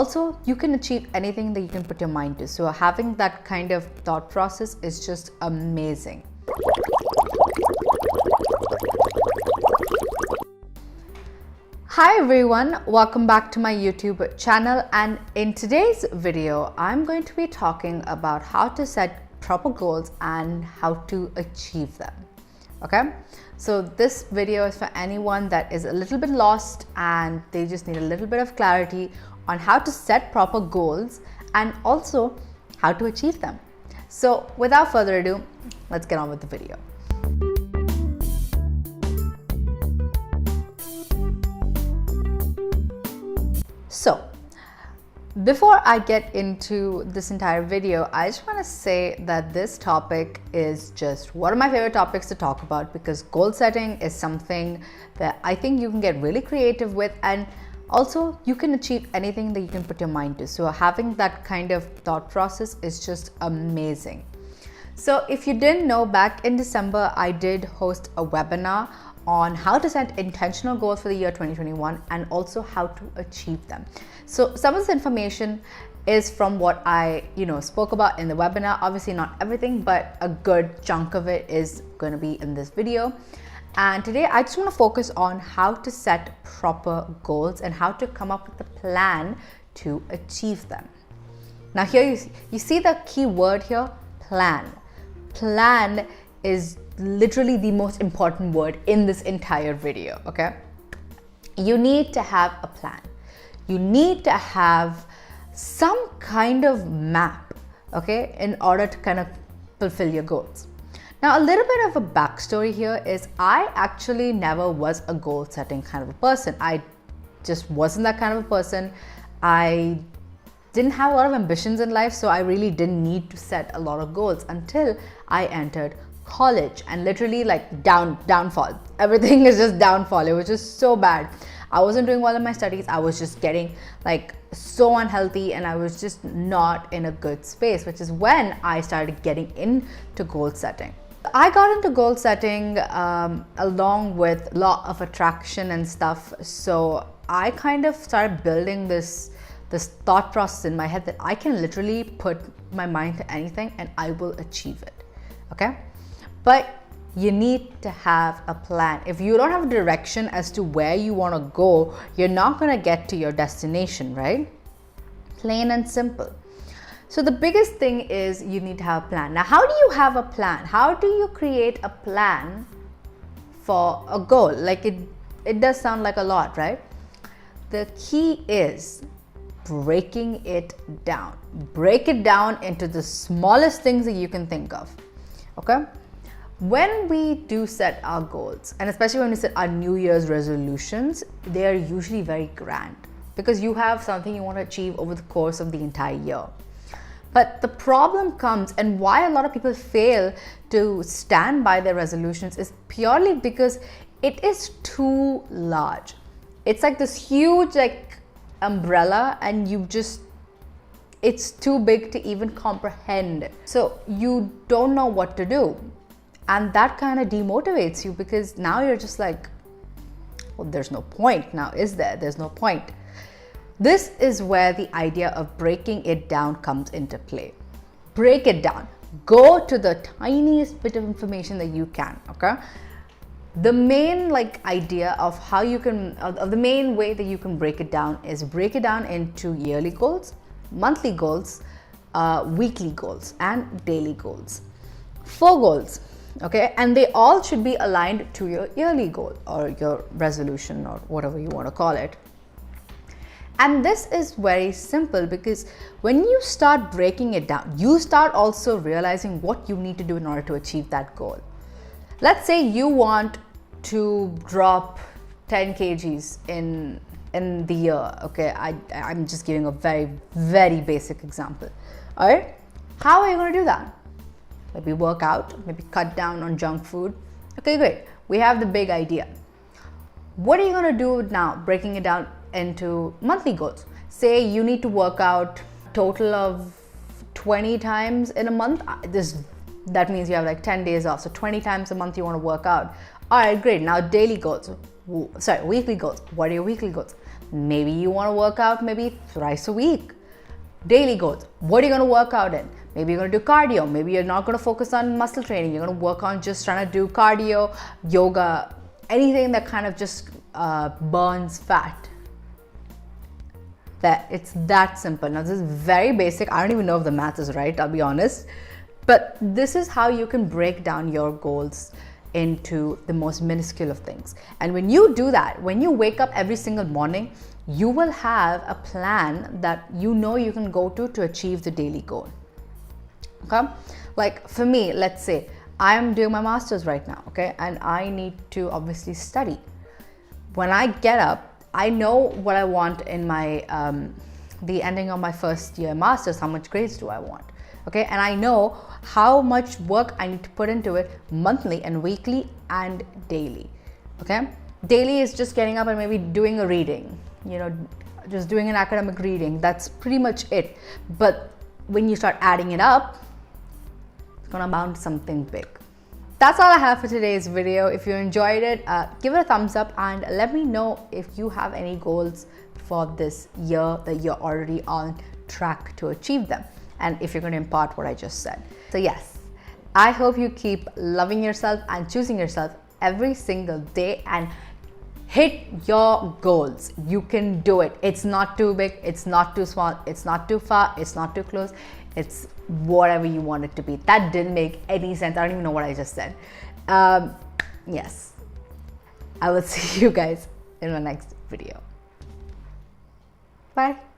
Also, you can achieve anything that you can put your mind to. So having that kind of thought process is just amazing. Hi everyone, welcome back to my YouTube channel, and in today's video I'm going to be talking about how to set proper goals and how to achieve them. Okay, so this video is for anyone that is a little bit lost and they just need a little bit of clarity on how to set proper goals and also how to achieve them. So without further ado, let's get on with the video. So before I get into this entire video, I just want to say that this topic is just one of my favorite topics to talk about, because goal setting is something that I think you can get really creative with, and also you can achieve anything that you can put your mind to. So having that kind of thought process is just amazing. So if you didn't know, back in December, I did host a webinar on how to set intentional goals for the year 2021 and also how to achieve them. So some of this information is from what I spoke about in the webinar. Obviously not everything, but a good chunk of it is going to be in this video. And today I just want to focus on how to set proper goals and how to come up with a plan to achieve them. Now here you see the key word here, plan. Plan is literally the most important word in this entire video. Okay, you need to have a plan. You need to have some kind of map, okay, in order to kind of fulfill your goals. Now, a little bit of a backstory here is I actually never was a goal setting kind of a person. I just wasn't that kind of a person. I didn't have a lot of ambitions in life, so I really didn't need to set a lot of goals until I entered college, and literally like downfall. Everything is just downfall. It was just so bad. I wasn't doing well in my studies. I was just getting like so unhealthy, and I was just not in a good space, which is when I started getting into goal setting. I got into goal setting along with law of attraction and stuff. So I kind of started building this thought process in my head that I can literally put my mind to anything and I will achieve it. Okay, but you need to have a plan. If you don't have a direction as to where you want to go, you're not going to get to your destination, right? Plain and simple. So the biggest thing is you need to have a plan. Now, how do you have a plan? How do you create a plan for a goal? Like it does sound like a lot, right? The key is breaking it down. Break it down into the smallest things that you can think of. Okay? When we do set our goals, and especially when we set our New Year's resolutions, they are usually very grand because you have something you want to achieve over the course of the entire year. But the problem comes, and why a lot of people fail to stand by their resolutions, is purely because it is too large. It's like this huge umbrella, and it's too big to even comprehend. So you don't know what to do. And that kind of demotivates you, because now you're just like, well, there's no point now, is there? There's no point. This is where the idea of breaking it down comes into play. Break it down. Go to the tiniest bit of information that you can, okay? The main idea of how you can, of the main way that you can break it down is break it down into yearly goals, monthly goals, weekly goals, and daily goals. 4 goals. Okay, and they all should be aligned to your yearly goal or your resolution or whatever you want to call it. And this is very simple, because when you start breaking it down, you start also realizing what you need to do in order to achieve that goal. Let's say you want to drop 10 kgs in the year. Okay, I'm just giving a very, very basic example. All right, how are you going to do that? Maybe work out, maybe cut down on junk food. Okay, great. We have the big idea. What are you going to do now, breaking it down into monthly goals? Say you need to work out a total of 20 times in a month. That means you have like 10 days off. So 20 times a month you want to work out. All right, great. Now daily goals. Sorry, weekly goals. What are your weekly goals? Maybe you want to work out maybe thrice a week. Daily goals. What are you going to work out in? Maybe you're going to do cardio. Maybe you're not going to focus on muscle training. You're going to work on just trying to do cardio, yoga, anything that kind of just burns fat. That it's that simple. Now this is very basic. I don't even know if the math is right, I'll be honest. But this is how you can break down your goals into the most minuscule of things. And when you do that, when you wake up every single morning, you will have a plan that you know you can go to achieve the daily goal. Okay? Like for me, let's say I am doing my master's right now, okay? And I need to obviously study. When I get up, I know what I want in my the ending of my first year master's. How much grades do I want? Okay, and I know how much work I need to put into it monthly and weekly and daily. Okay, daily is just getting up and maybe doing a reading, you know, just doing an academic reading. That's pretty much it. But when you start adding it up, it's gonna amount to something big. That's all I have for today's video. If you enjoyed it, give it a thumbs up and let me know if you have any goals for this year that you're already on track to achieve them, and if you're going to impart what I just said. So yes, I hope you keep loving yourself and choosing yourself every single day and hit your goals. You can do it. It's not too big, it's not too small, it's not too far, it's not too close. It's whatever you want it to be. That didn't make any sense. I don't even know what I just said. Yes, I will see you guys in my next video. Bye.